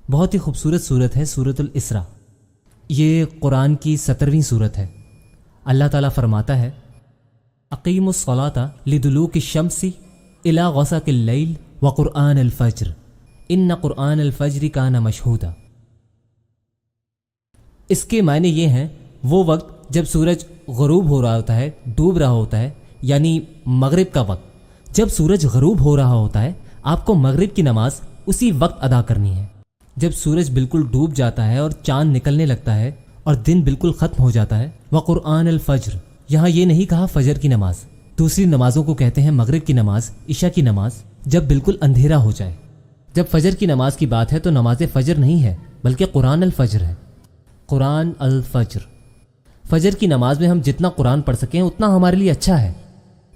بہت ہی خوبصورت صورت ہے سورۃ الاسراء۔ یہ قرآن کی 17ویں صورت ہے۔ اللہ تعالیٰ فرماتا ہے اقیموا الصلاۃ لدلوک الشمس الی غسق اللیل وقرآن الفجر ان قرآن الفجر کان مشہودا۔ اس کے معنی یہ ہیں وہ وقت جب سورج غروب ہو رہا ہوتا ہے، ڈوب رہا ہوتا ہے، یعنی مغرب کا وقت۔ جب سورج غروب ہو رہا ہوتا ہے آپ کو مغرب کی نماز اسی وقت ادا کرنی ہے۔ جب سورج بالکل ڈوب جاتا ہے اور چاند نکلنے لگتا ہے اور دن بالکل ختم ہو جاتا ہے، وقرآن الفجر، یہاں یہ نہیں کہا فجر کی نماز، دوسری نمازوں کو کہتے ہیں مغرب کی نماز، عشاء کی نماز، جب بالکل اندھیرا ہو جائے۔ جب فجر کی نماز کی بات ہے تو نماز فجر نہیں ہے بلکہ قرآن الفجر ہے۔ قرآن الفجر، فجر کی نماز میں ہم جتنا قرآن پڑھ سکیں اتنا ہمارے لیے اچھا ہے۔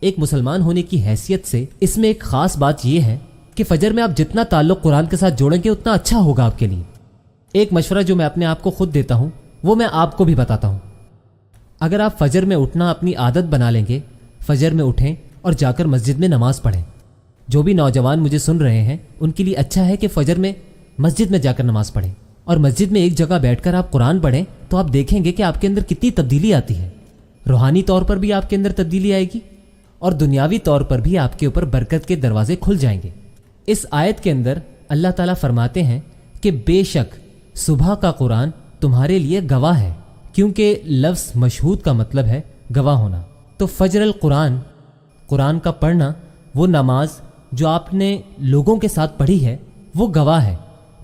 ایک مسلمان ہونے کی حیثیت سے اس میں ایک خاص بات یہ ہے کہ فجر میں آپ جتنا تعلق قرآن کے ساتھ جوڑیں گے اتنا اچھا ہوگا آپ کے لیے۔ ایک مشورہ جو میں اپنے آپ کو خود دیتا ہوں وہ میں آپ کو بھی بتاتا ہوں۔ اگر آپ فجر میں اٹھنا اپنی عادت بنا لیں گے، فجر میں اٹھیں اور جا کر مسجد میں نماز پڑھیں۔ جو بھی نوجوان مجھے سن رہے ہیں ان کے لیے اچھا ہے کہ فجر میں مسجد میں جا کر نماز پڑھیں، اور مسجد میں ایک جگہ بیٹھ کر آپ قرآن پڑھیں تو آپ دیکھیں گے کہ آپ کے اندر کتنی تبدیلی آتی ہے۔ روحانی طور پر بھی آپ کے اندر تبدیلی آئے گی اور دنیاوی طور پر بھی آپ کے اوپر برکت کے دروازے کھل جائیں گے۔ اس آیت کے اندر اللہ تعالیٰ فرماتے ہیں کہ بے شک صبح کا قرآن تمہارے لیے گواہ ہے، کیونکہ لفظ مشہود کا مطلب ہے گواہ ہونا۔ تو فجر القرآن، قرآن کا پڑھنا، وہ نماز جو آپ نے لوگوں کے ساتھ پڑھی ہے وہ گواہ ہے۔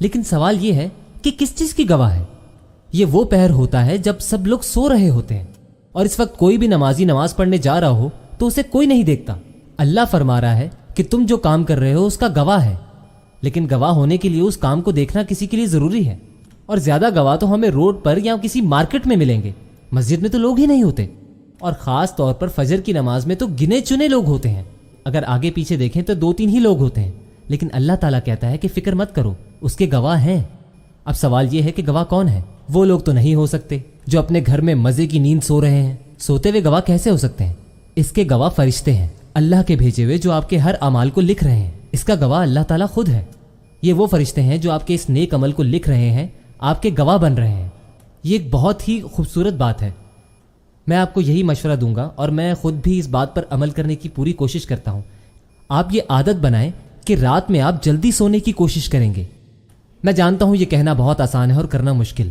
لیکن سوال یہ ہے کہ کس چیز کی گواہ ہے؟ یہ وہ پہر ہوتا ہے جب سب لوگ سو رہے ہوتے ہیں اور اس وقت کوئی بھی نمازی نماز پڑھنے جا رہا ہو تو اسے کوئی نہیں دیکھتا۔ اللہ فرما رہا ہے کہ تم جو کام کر رہے ہو اس کا گواہ ہے، لیکن گواہ ہونے کے لیے اس کام کو دیکھنا کسی کے لیے ضروری ہے۔ اور زیادہ گواہ تو ہمیں روڈ پر یا کسی مارکیٹ میں ملیں گے، مسجد میں تو لوگ ہی نہیں ہوتے، اور خاص طور پر فجر کی نماز میں تو گنے چنے لوگ ہوتے ہیں۔ اگر آگے پیچھے دیکھیں تو 2-3 ہی لوگ ہوتے ہیں، لیکن اللہ تعالیٰ کہتا ہے کہ فکر مت کرو، اس کے گواہ ہیں۔ اب سوال یہ ہے کہ گواہ کون ہے؟ وہ لوگ تو نہیں ہو سکتے جو اپنے گھر میں مزے کی نیند سو رہے ہیں۔ سوتے ہوئے گواہ کیسے ہو سکتے ہیں؟ اس کے گواہ فرشتے ہیں، اللہ کے بھیجے ہوئے، جو آپ کے ہر اعمال کو لکھ رہے ہیں۔ اس کا گواہ اللہ تعالیٰ خود ہے۔ یہ وہ فرشتے ہیں جو آپ کے اس نیک عمل کو لکھ رہے ہیں، آپ کے گواہ بن رہے ہیں۔ یہ ایک بہت ہی خوبصورت بات ہے۔ میں آپ کو یہی مشورہ دوں گا اور میں خود بھی اس بات پر عمل کرنے کی پوری کوشش کرتا ہوں۔ آپ یہ عادت بنائیں کہ رات میں آپ جلدی سونے کی کوشش کریں گے۔ میں جانتا ہوں یہ کہنا بہت آسان ہے اور کرنا مشکل۔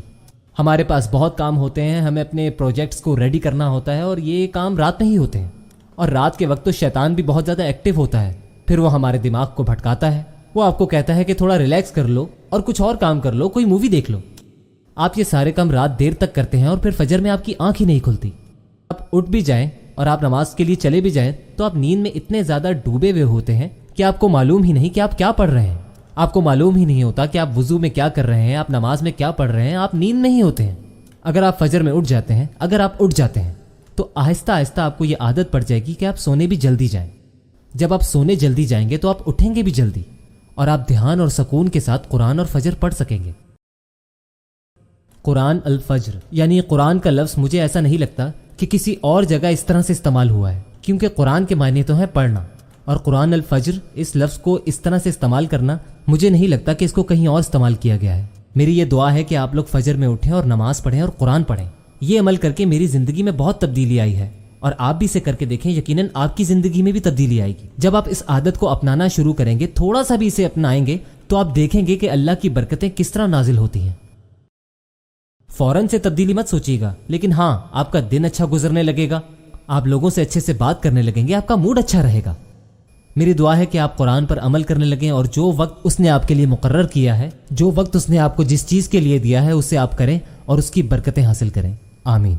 ہمارے پاس بہت کام ہوتے ہیں، ہمیں اپنے پروجیکٹس کو ریڈی کرنا ہوتا ہے، اور یہ کام رات میں ہی ہوتے ہیں، اور رات کے وقت تو شیطان بھی بہت زیادہ ایکٹیو ہوتا ہے۔ پھر وہ ہمارے دماغ کو بھٹکاتا ہے، وہ آپ کو کہتا ہے کہ تھوڑا ریلیکس کر لو اور کچھ اور کام کر لو، کوئی مووی دیکھ لو۔ آپ یہ سارے کام رات دیر تک کرتے ہیں اور پھر فجر میں آپ کی آنکھ ہی نہیں کھلتی۔ آپ اٹھ بھی جائیں اور آپ نماز کے لیے چلے بھی جائیں تو آپ نیند میں اتنے زیادہ ڈوبے ہوئے ہوتے ہیں کہ آپ کو معلوم ہی نہیں کہ آپ کیا پڑھ رہے ہیں۔ آپ کو معلوم ہی نہیں ہوتا کہ آپ وضو میں کیا کر رہے ہیں، آپ نماز میں کیا پڑھ رہے ہیں، آپ نیند میں ہی ہوتے ہیں۔ اگر آپ فجر میں اٹھ جاتے ہیں، اگر آپ اٹھ جاتے ہیں تو آہستہ آہستہ آپ کو یہ عادت پڑ جائے گی کہ آپ سونے بھی جلدی جائیں۔ جب آپ سونے جلدی جائیں گے تو آپ اٹھیں گے بھی جلدی، اور آپ دھیان اور سکون کے ساتھ قرآن اور فجر پڑھ سکیں گے۔ قرآن الفجر، یعنی قرآن کا لفظ مجھے ایسا نہیں لگتا کہ کسی اور جگہ اس طرح سے استعمال ہوا ہے، کیونکہ قرآن کے معنی تو ہے پڑھنا، اور قرآن الفجر اس لفظ کو اس طرح سے استعمال کرنا مجھے نہیں لگتا کہ اس کو کہیں اور استعمال کیا گیا ہے۔ میری یہ دعا ہے کہ آپ لوگ فجر میں اٹھیں اور نماز پڑھیں اور قرآن پڑھیں۔ یہ عمل کر کے میری زندگی میں بہت تبدیلی آئی ہے، اور آپ بھی اسے کر کے دیکھیں، یقیناً آپ کی زندگی میں بھی تبدیلی آئے گی۔ جب آپ اس عادت کو اپنانا شروع کریں گے، تھوڑا سا بھی اسے اپنائیں گے، تو آپ دیکھیں گے کہ اللہ کی برکتیں کس طرح نازل ہوتی ہیں۔ فوراً سے تبدیلی مت سوچیے گا، لیکن ہاں آپ کا دن اچھا گزرنے لگے گا، آپ لوگوں سے اچھے سے بات کرنے لگیں گے، آپ کا موڈ اچھا رہے گا۔ میری دعا ہے کہ آپ قرآن پر عمل کرنے لگیں اور جو وقت اس نے آپ کے لیے مقرر کیا ہے، جو وقت اس نے آپ کو جس چیز کے لیے دیا ہے، اسے آپ کریں اور اس کی برکتیں حاصل کریں۔ آمین۔